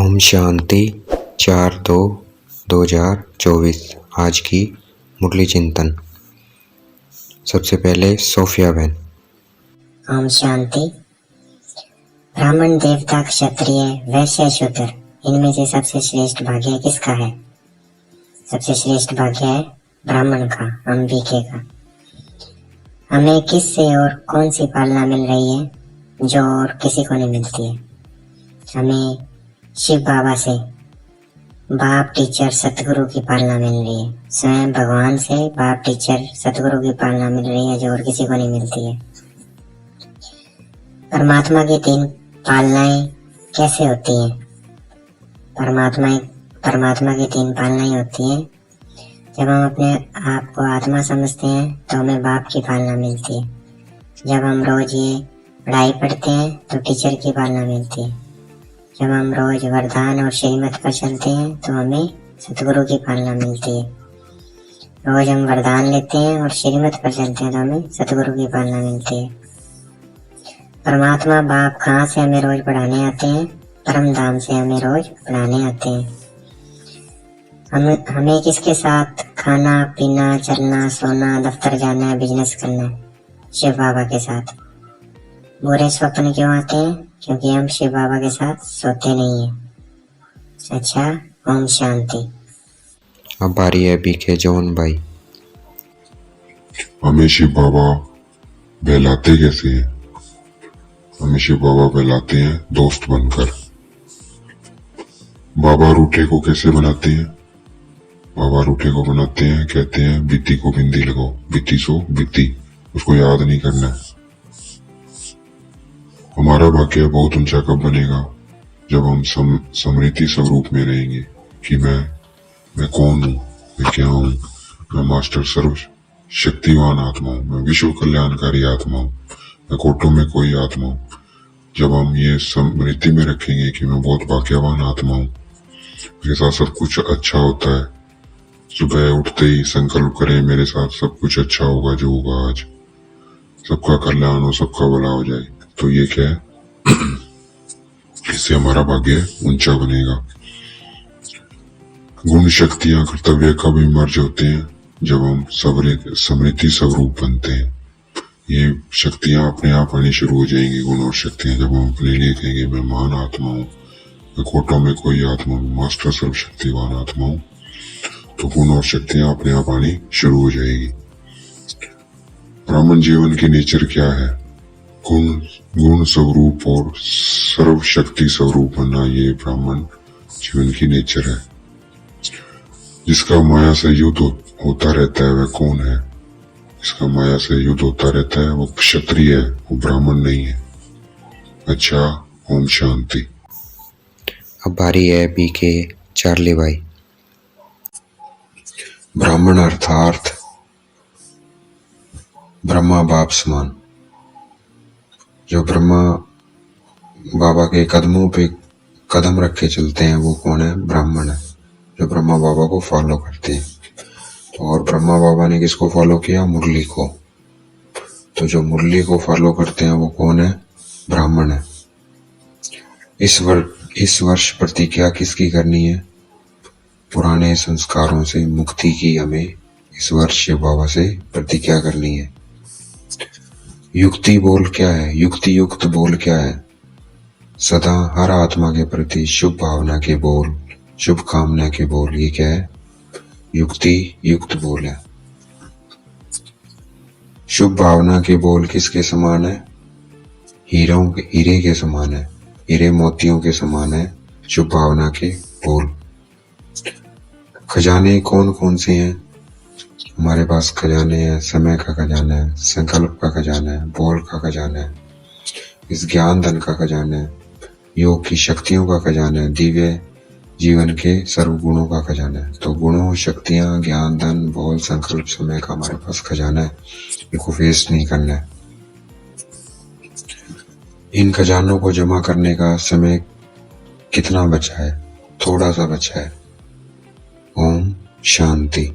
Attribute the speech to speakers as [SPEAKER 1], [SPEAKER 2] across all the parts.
[SPEAKER 1] ओम शांति 4/2/2024 आज की मुरली चिंतन। सबसे पहले सोफिया बहन।
[SPEAKER 2] ओम शांति। ब्राह्मण, देवता, क्षत्रिय, वैश्य, शूद्र, इनमें से सबसे श्रेष्ठ भाग्य किसका है? सबसे श्रेष्ठ भाग्य है ब्राह्मण का, अंबिके का। हमें किस से और कौन सी पालना मिल रही है जो और किसी को नहीं मिलती है? हमें शिव बाबा से, बाप, टीचर, सतगुरु की पालना मिल रही है। स्वयं भगवान से बाप, टीचर, सतगुरु की पालना मिल रही है जो और किसी को नहीं मिलती है। परमात्मा की 3 पालनाएं कैसे होती हैं? परमात्मा की 3 पालनाएं होती हैं। जब हम अपने आप को आत्मा समझते हैं तो हमें बाप की पालना मिलती है। जब हम रोज ये पढ़ाई पढ़ते हैं तो टीचर की पालना मिलती है। जब हम रोज वरदान और श्रीमत पर चलते हैं तो हमें सतगुरु की पालना मिलती है। रोज हम वरदान लेते हैं और श्रीमत पर चलते हैं तो हमें सतगुरु की पालना मिलती है। परमात्मा बाप कहाँ से हमें रोज पढ़ाने आते हैं? परम धाम से हमें रोज पढ़ाने आते हैं। हमें किसके साथ खाना, पीना, चलना, सोना, दफ्तर जाना है, बिजनेस करना है? शिव बाबा के साथ। बुरे स्वप्न क्यों आते हैं? क्योंकि हम शिव बाबा के साथ सोते नहीं हैं। अच्छा, ओम शांति।
[SPEAKER 1] अब बारी है बीके जॉन भाई।
[SPEAKER 3] हमें शिव बाबा बहलाते कैसे हैं? हमें शिव बाबा बहलाते हैं दोस्त बनकर। बाबा रूठे को कैसे बनाते हैं? बाबा रूठे को बनाते हैं, कहते हैं बीती को बिंदी लगाओ, बीती सो बीती, उसको याद नहीं करना है। हमारा भाग्य बहुत ऊंचा कब बनेगा? जब हम समृद्धि स्वरूप में रहेंगे कि मैं कौन हूँ, मैं क्या हूँ, मैं मास्टर सर्व शक्तिवान आत्मा हूँ, मैं विश्व कल्याणकारी आत्मा हूँ, मैं कोटों में कोई आत्मा हूँ। जब हम ये समृद्धि में रखेंगे कि मैं बहुत भाग्यवान आत्मा हूँ, मेरे साथ सब कुछ अच्छा होता है, सुबह उठते ही संकल्प करें मेरे साथ सब कुछ अच्छा होगा जो होगा आज, सबका कल्याण हो, सबका भला हो जाए, तो ये क्या है? इससे हमारा भाग्य ऊंचा बनेगा। गुण, शक्तियां, कर्तव्य कब इमर्ज होते हैं? जब हम समृद्धि स्वरूप बनते हैं। ये शक्तियां अपने आप आनी शुरू हो जाएंगी। गुण और शक्तियां जब हम अपने लिए कहेंगे मैं महान आत्मा हूँ, मैं कोटों में कोई आत्मा हूँ, मास्टर सर्वशक्तिवान आत्मा हूँ, तो गुण और शक्तियां अपने आप आनी शुरू हो जाएगी। ब्राह्मण जीवन की नेचर क्या है? गुण स्वरूप और सर्व शक्ति स्वरूप बनना, ये ब्राह्मण जीवन की नेचर है। जिसका माया से युद्ध होता रहता है वह कौन है? जिसका माया से युद्ध होता रहता है वो क्षत्रिय है, वो ब्राह्मण नहीं है। अच्छा, ओम शांति।
[SPEAKER 1] अब बारी है बीके चार्ली भाई।
[SPEAKER 4] ब्राह्मण अर्थात ब्रह्मा बाप समान। जो ब्रह्मा बाबा के कदमों पे कदम रख के चलते हैं वो कौन है? ब्राह्मण है, जो ब्रह्मा बाबा को फॉलो करते हैं। तो और ब्रह्मा बाबा ने किसको फॉलो किया? मुरली को। तो जो मुरली को फॉलो करते हैं वो कौन है? ब्राह्मण है। इस वर्ष प्रतिज्ञा किसकी करनी है? पुराने संस्कारों से मुक्ति की हमें इस वर्ष बाबा से प्रतिज्ञा करनी है। युक्ति बोल क्या है? युक्ति युक्त बोल क्या है? सदा हर आत्मा के प्रति शुभ भावना के बोल, शुभ कामना के बोल, ये क्या है? युक्ति युक्त बोल है। शुभ भावना के बोल किसके समान है? हीरे के समान है, हीरे मोतियों के समान है शुभ भावना के बोल। खजाने कौन कौन से हैं? हमारे पास खजाने हैं, समय का खजाना है, संकल्प का खजाना है, बोल का खजाना है, इस ज्ञान धन का खजाना है, योग की शक्तियों का खजाना है, दिव्य जीवन के सर्व गुणों का खजाना है। तो गुणों, शक्तियां, ज्ञान धन, बोल, संकल्प, समय का हमारे पास खजाना है, इनको वेस्ट नहीं करना है। इन खजानों को जमा करने का समय कितना बचा है? थोड़ा सा बचा है। ओम शांति।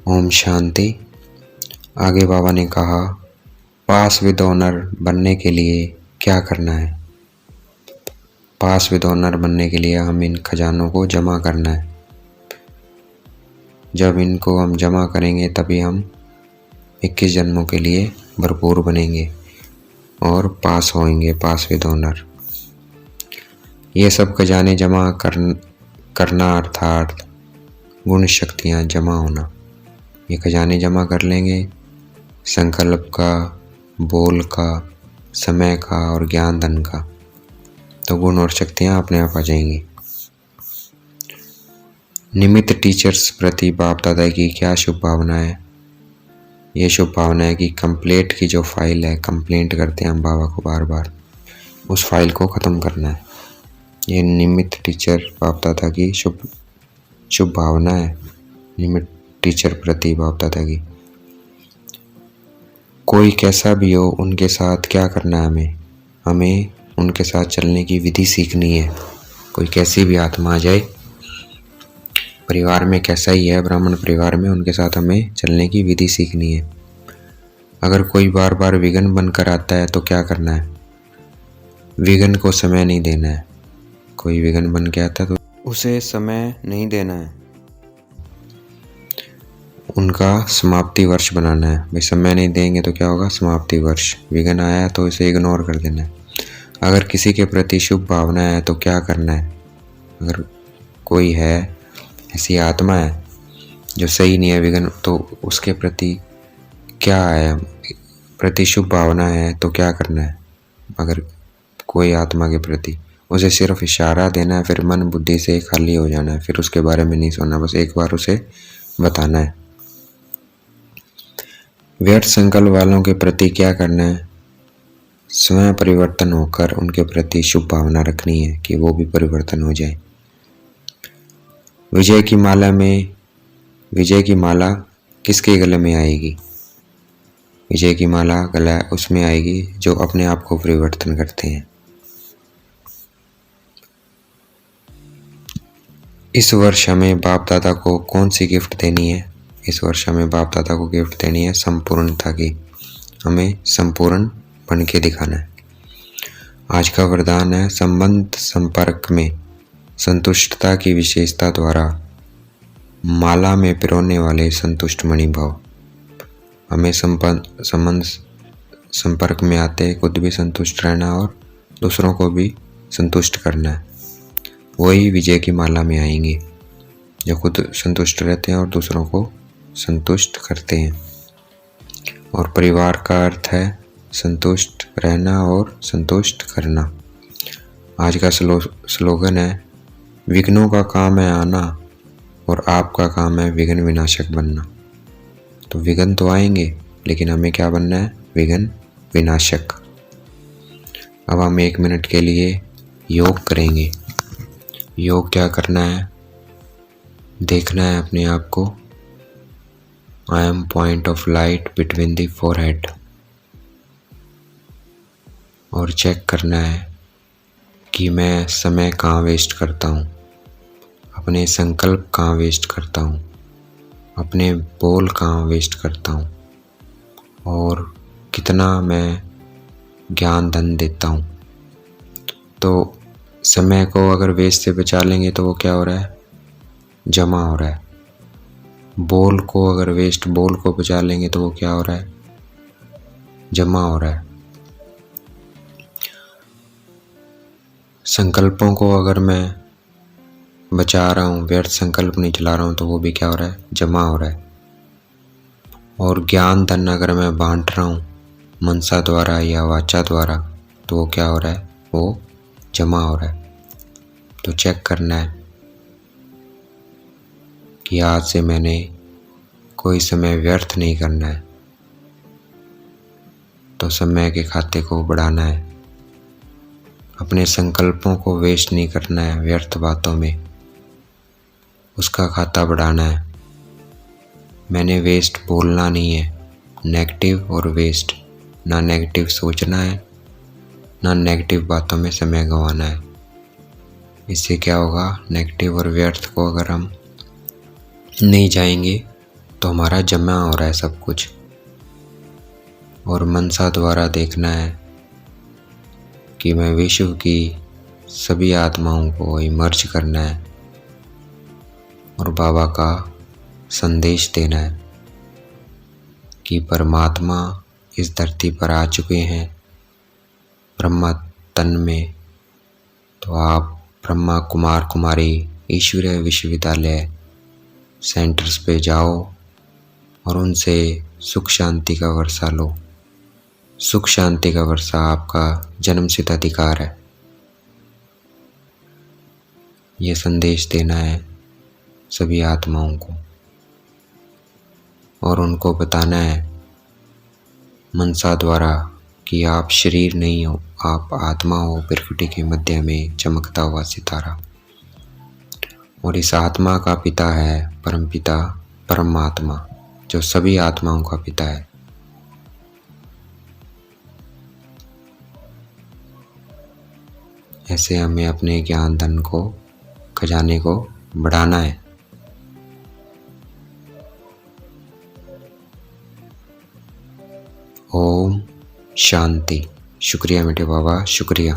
[SPEAKER 1] ओम शांति। आगे बाबा ने कहा, पास विद ऑनर बनने के लिए क्या करना है? पास विद ऑनर बनने के लिए हम इन खजानों को जमा करना है। जब इनको हम जमा करेंगे तभी हम 21 जन्मों के लिए भरपूर बनेंगे और पास होंगे, पास विद ऑनर। ये सब खजाने जमा करना अर्थात गुण शक्तियाँ जमा होना। ये खजाने जमा कर लेंगे संकल्प का, बोल का, समय का और ज्ञान धन का, तो गुण और शक्तियाँ अपने आप आ जाएंगी। निमित्त टीचर्स प्रति बाप दादा की क्या शुभ भावना है? ये शुभ भावना है कि कंप्लेंट की जो फाइल है, कंप्लेंट करते हैं हम बाबा को बार बार, उस फाइल को ख़त्म करना है। ये निमित्त टीचर बाप दादा की शुभ भावना है। निमित्त टीचर प्रति बाप दादा की। कोई कैसा भी हो, उनके साथ क्या करना है? हमें उनके साथ चलने की विधि सीखनी है। कोई कैसी भी आत्मा आ जाए, परिवार में कैसा ही है, ब्राह्मण परिवार में, उनके साथ हमें चलने की विधि सीखनी है। अगर कोई बार बार विघ्न बनकर आता है तो क्या करना है? विघ्न को समय नहीं देना है। कोई विघ्न बन के आता है तो उसे समय नहीं देना है, उनका समाप्ति वर्ष बनाना है। भाई समय नहीं देंगे तो क्या होगा? समाप्ति वर्ष। विघ्न आया तो इसे इग्नोर कर देना है। अगर किसी के प्रति शुभ भावना है तो क्या करना है? अगर कोई है, ऐसी आत्मा है जो सही नहीं है, विघ्न, तो उसके प्रति क्या है? प्रति शुभ भावना है तो क्या करना है? अगर कोई आत्मा के प्रति, उसे सिर्फ इशारा देना है, फिर मन बुद्धि से खाली हो जाना है, फिर उसके बारे में नहीं सोना, बस एक बार उसे बताना है। व्यर्थ संकल्प वालों के प्रति क्या करना है? स्वयं परिवर्तन होकर उनके प्रति शुभ भावना रखनी है कि वो भी परिवर्तन हो जाए। विजय की माला किसके गले में आएगी? विजय की माला गला उसमें आएगी जो अपने आप को परिवर्तन करते हैं। इस वर्ष हमें बाप दादा को कौन सी गिफ्ट देनी है? इस वर्ष हमें बाप दादा को गिफ्ट देनी है संपूर्णता की। हमें संपूर्ण बन के दिखाना है। आज का वरदान है संबंध संपर्क में संतुष्टता की विशेषता द्वारा माला में पिरोने वाले संतुष्ट मणि भाव। हमें संबंध संपर्क में आते खुद भी संतुष्ट रहना और दूसरों को भी संतुष्ट करना है। वही विजय की माला में आएंगे जो खुद संतुष्ट रहते हैं और दूसरों को संतुष्ट करते हैं। और परिवार का अर्थ है संतुष्ट रहना और संतुष्ट करना। आज का स्लोगन है विघ्नों का काम है आना और आपका काम है विघ्न विनाशक बनना। तो विघ्न तो आएंगे लेकिन हमें क्या बनना है? विघ्न विनाशक। अब हम 1 मिनट के लिए योग करेंगे। योग क्या करना है? देखना है अपने आप को। I am point of light between the forehead. और चेक करना है कि मैं समय कहाँ वेस्ट करता हूँ, अपने संकल्प कहाँ वेस्ट करता हूँ, अपने बोल कहाँ वेस्ट करता हूँ और कितना मैं ज्ञान धन देता हूँ। तो समय को अगर वेस्ट से बचा लेंगे तो वो क्या हो रहा है? जमा हो रहा है। बोल को अगर बोल को बचा लेंगे तो वो क्या हो रहा है? जमा हो रहा है। संकल्पों को अगर मैं बचा रहा हूँ, व्यर्थ संकल्प नहीं चला रहा हूँ, तो वो भी क्या हो रहा है? जमा हो रहा है। और ज्ञान धन अगर मैं बांट रहा हूँ मनसा द्वारा या वाचा द्वारा, तो वो क्या हो रहा है? वो जमा हो रहा है। तो चेक करना है कि आज से मैंने कोई समय व्यर्थ नहीं करना है। तो समय के खाते को बढ़ाना है। अपने संकल्पों को वेस्ट नहीं करना है व्यर्थ बातों में, उसका खाता बढ़ाना है। मैंने वेस्ट बोलना नहीं है, नेगेटिव और वेस्ट। ना नेगेटिव सोचना है, ना नेगेटिव बातों में समय गंवाना है। इससे क्या होगा? नेगेटिव और व्यर्थ को अगर हम नहीं जाएंगे तो हमारा जमा हो रहा है सब कुछ। और मनसा द्वारा देखना है कि मैं विश्व की सभी आत्माओं को इमर्ज करना है और बाबा का संदेश देना है कि परमात्मा इस धरती पर आ चुके हैं ब्रह्मा तन में। तो आप ब्रह्मा कुमार कुमारी ईश्वरीय विश्वविद्यालय सेंटर्स पे जाओ और उनसे सुख शांति का वर्षा लो। सुख शांति का वर्षा आपका जन्मसिद्ध अधिकार है। ये संदेश देना है सभी आत्माओं को और उनको बताना है मनसा द्वारा कि आप शरीर नहीं हो, आप आत्मा हो, प्रकृति के मध्य में चमकता हुआ सितारा। और इस आत्मा का पिता है परमपिता परमात्मा, जो सभी आत्माओं का पिता है। ऐसे हमें अपने ज्ञान धन को, खजाने को बढ़ाना है। ओम शांति। शुक्रिया मेरे बाबा, शुक्रिया।